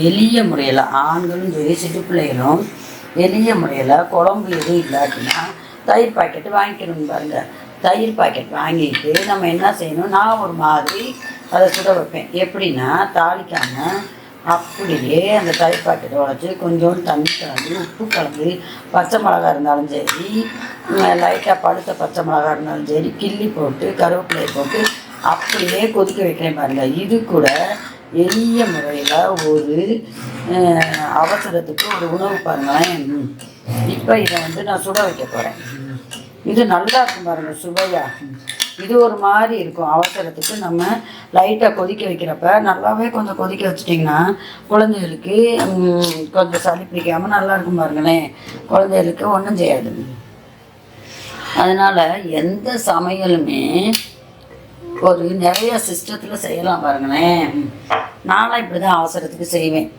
எளிய முறையில் ஆண்களும் சரி சிறு பிள்ளைகளும் எளிய முறையில் குழம்பு எதுவும் இல்லாட்டினா தயிர் பாக்கெட்டு வாங்கிக்கணும் பாருங்கள். தயிர் பாக்கெட் வாங்கிட்டு நம்ம என்ன செய்யணும், நான் ஒரு மாதிரி அதை சுட வைப்பேன். எப்படின்னா தாளிக்காமல் அப்படியே அந்த தயிர் பாக்கெட்டை உடச்சி கொஞ்சோண்டு தண்ணி கலந்து உப்பு கலந்து பச்சை மிளகா இருந்தாலும் சரி, லைட்டாக பழுத்த பச்சை மிளகா இருந்தாலும் சரி, கிள்ளி போட்டு கருவேப்பிலையை போட்டு அப்படியே கொதிக்க வைக்கிறேன் பாருங்கள். இது கூட எளிய முறையில் ஒரு அவசரத்துக்கு ஒரு உணவு பாருங்களேன். இப்போ இதை நான் சுட வைக்க போகிறேன். இது நல்லா இருக்கும் பாருங்கள், சுவையாக. இது ஒரு மாதிரி இருக்கும். அவசரத்துக்கு நம்ம லைட்டாக கொதிக்க வைக்கிறப்ப நல்லாவே கொஞ்சம் கொதிக்க வச்சிட்டிங்கன்னா குழந்தைகளுக்கு கொஞ்சம் சளி பிடிக்காமல் நல்லா இருக்கும் பாருங்களேன். குழந்தைகளுக்கு ஒன்றும் செய்யாது. அதனால் எந்த சமையலுமே ஒரு நிறைய சிஸ்டத்தில் செய்யலாம் பாருங்களேன். நானும் இப்படி தான் அவசரத்துக்கு செய்வேன்.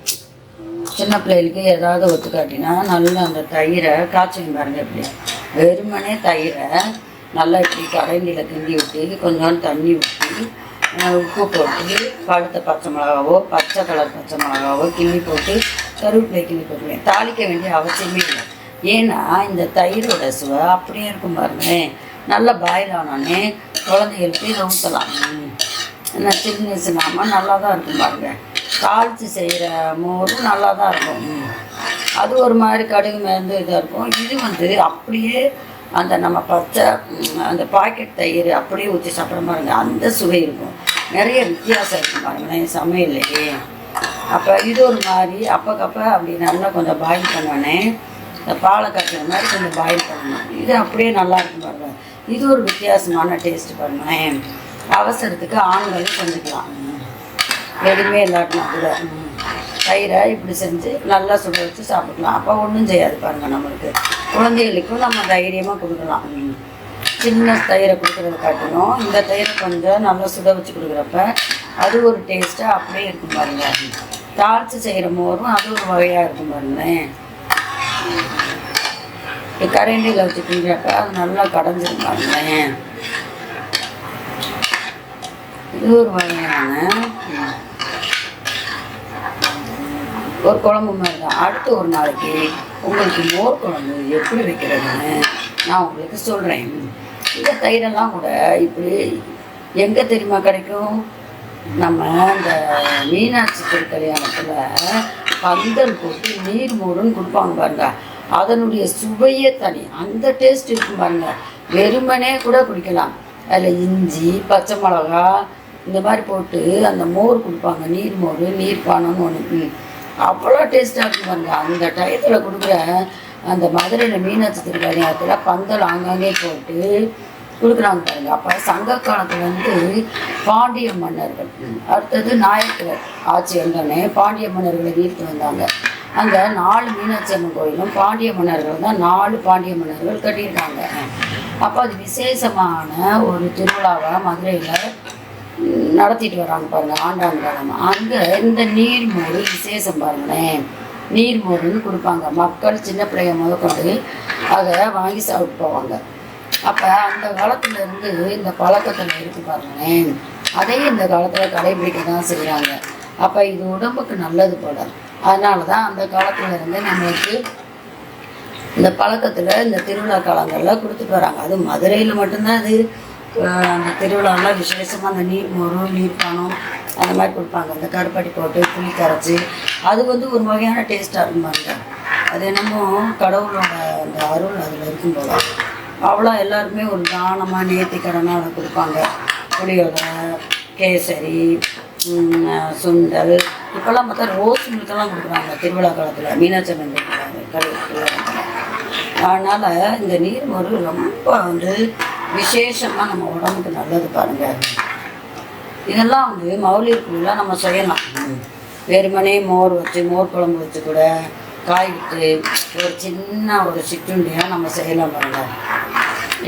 சின்ன பிள்ளைகளுக்கு ஏதாவது ஒத்துக்காட்டினா நல்லா அந்த தயிரை காய்ச்சிங்க பாருங்கள். இப்படி வெறுமனே தயிரை நல்லா இப்படி கரண்டியில் கிண்டி விட்டு கொஞ்சோண்டு தண்ணி ஊற்றி உப்பு போட்டு பழுத்த பச்சை மிளகாவோ பச்சை கலர் பச்சை மிளகாவோ கிள்ளி போட்டு கருவேப்பிலை கிள்ளி போட்டுவேன். தாளிக்க வேண்டிய அவசியமே இல்லை. ஏன்னா இந்த தயிரோட சுவை அப்படியே இருக்கும் பாருங்களேன். நல்லா பாயில் ஆனோடனே குழந்தைகளுக்கு இதை ஊற்றலாம். சின்ன நல்லா தான் இருக்கும் பாருங்கள். தாளித்து செய்கிற மோரும் நல்லா தான் இருக்கும். அது ஒரு மாதிரி கடுகு மேர்ந்து இதாக இருக்கும். இது அப்படியே அந்த நம்ம பச்சை அந்த பாக்கெட் தயிர் அப்படியே ஊற்றி சாப்பிட்ற பாருங்க, அந்த சுவை இருக்கும். நிறைய வித்தியாசம் இருக்கும் பாருங்களேன் சமையல்லையே. அப்போ இது ஒரு மாதிரி அப்பக்கப்போ அப்படி நல்லா கொஞ்சம் பாயில் பண்ணோன்னே இந்த பாலை காய்க்கிற மாதிரி கொஞ்சம் பாயில் பண்ணணும். இது அப்படியே நல்லா இருக்கும் பாருங்கள். இது ஒரு வித்தியாசமான டேஸ்ட்டு பாருங்களேன். அவசரத்துக்கு ஆண்களும் செஞ்சுக்கலாம். எதுவுமே இல்லாட்டினா கூட தயிரை இப்படி செஞ்சு நல்லா சுட வச்சு சாப்பிடலாம். அப்போ ஒன்றும் செய்யாது பாருங்கள். நம்மளுக்கு குழந்தைகளுக்கும் நம்ம தைரியமாக கொடுக்கலாம். சின்ன தயிரை கொடுக்குறது காட்டணும். இந்த தயிரை கொஞ்சம் நல்லா சுட வச்சு கொடுக்குறப்ப அது ஒரு டேஸ்ட்டாக அப்படியே இருக்கும் பாருங்கள். தாளித்து செய்கிற மோரும் அது ஒரு வகையாக இருக்கும் பாருங்களேன். கரண்டியில் வச்சு கிண்டுறப்ப அது நல்லா கடைஞ்சிரும் பாருங்களேன். இது ஒரு வகையான ஒரு குழம்பு மாதிரி தான். அடுத்து ஒரு நாளைக்கு உங்களுக்கு மோர் குழம்பு எப்படி வைக்கிறதுன்னு நான் உங்களுக்கு சொல்கிறேன். இந்த தயிரெல்லாம் கூட இப்படி எங்கே தெரியுமா கிடைக்கும்? நம்ம இந்த மீனாட்சி திருக்கல்யாணத்தில் பந்தல் போட்டு நீர் மோருன்னு கொடுப்பாங்க பாருங்க. அதனுடைய சுவையே தனி, அந்த டேஸ்ட் இருக்கும் பாருங்க. வெறுமனே கூட குடிக்கலாம். அதில் இஞ்சி பச்சை மிளகா இந்த மாதிரி போட்டு அந்த மோர் கொடுப்பாங்க. நீர் மோர் நீர்பானம்னு ஒன்று, அவ்வளோ டேஸ்ட்டாக இருக்கும் பாருங்க. அந்த டயத்தில் கொடுக்குற அந்த மதுரையில் மீனாட்சி திருக்கல்யாணத்தில் பந்தல் ஆங்காங்கே போட்டு கொடுக்குறாங்க பாருங்க. அப்போ சங்க காலத்தில் பாண்டிய மன்னர்கள், அடுத்தது நாயக்கர் ஆட்சி வந்தோடனே பாண்டிய மன்னர்களை வீழ்த்து வந்தாங்க. அங்கே 4 மீனாட்சி அம்மன் கோயிலும் பாண்டிய மன்னர்கள் தான் 4 பாண்டிய மன்னர்கள் கட்டியிருக்காங்க. அப்போ அது விசேஷமான ஒரு திருவிழாவாக மதுரையில் நடத்திட்டு வராங்க பாருங்கள் ஆண்டாண்டு காலமாக. அங்கே இந்த நீர்மோர் விசேஷம் பாருங்களேன். நீர்மோருன்னு கொடுப்பாங்க. மக்கள் சின்ன பிள்ளைங்க முதற்கொண்டு அதை வாங்கி சாப்பிட்டு போவாங்க. அப்போ அந்த காலத்துலேருந்து இந்த பழக்கத்தில் இருக்கு பாருங்களேன். அதையும் இந்த காலத்தில் கடைபிடிக்க தான் செய்கிறாங்க. அப்போ இது உடம்புக்கு நல்லது போல. அதனால தான் அந்த காலத்துலேருந்து நம்மளுக்கு இந்த பழக்கத்தில் இந்த திருவிழா காலங்களில் கொடுத்துட்டு வராங்க. அது மதுரையில் மட்டும்தான் அது அந்த திருவிழாவில் விசேஷமாக அந்த நீர் மோரும் நீர்பானம் அந்த மாதிரி கொடுப்பாங்க. அந்த கருப்பட்டி போட்டு புளி கரைச்சி அது ஒரு வகையான டேஸ்ட்டாக இருக்கும் பாருங்க. அது என்னமோ கடவுளோட அந்த அருள் அதில் இருக்கும் போல. அவ்வளோ எல்லாருமே ஒரு தானமாக நேர்த்திக்கடனாக அதை கொடுப்பாங்க. புளியோட கேசரி சுண்டல் இப்போல்லாம் பார்த்தா ரோஸ் மில்கெல்லாம் கொடுக்குறாங்க திருவிழா காலத்தில் மீனாட்சி அம்மன் கடையில். அதனால் இந்த நீர்மோர் ரொம்ப விசேஷமாக நம்ம உடம்புக்கு நல்லது பாருங்கள். இதெல்லாம் மௌலிகக்குள்ள நம்ம செய்யலாம். வெறுமனே மோர் வச்சு மோர் குழம்பு வச்சு கூட காய் விட்டு ஒரு சின்ன ஒரு சிற்றுண்டியாக நம்ம செய்யலாம் பாருங்கள்.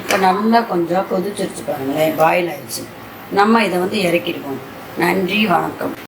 இப்போ நல்லா கொஞ்சம் கொதிச்சிருச்சு பாருங்களேன், பாயில் ஆயிடுச்சு. நம்ம இதை இறக்கிடுவோம். நன்றி, வணக்கம்.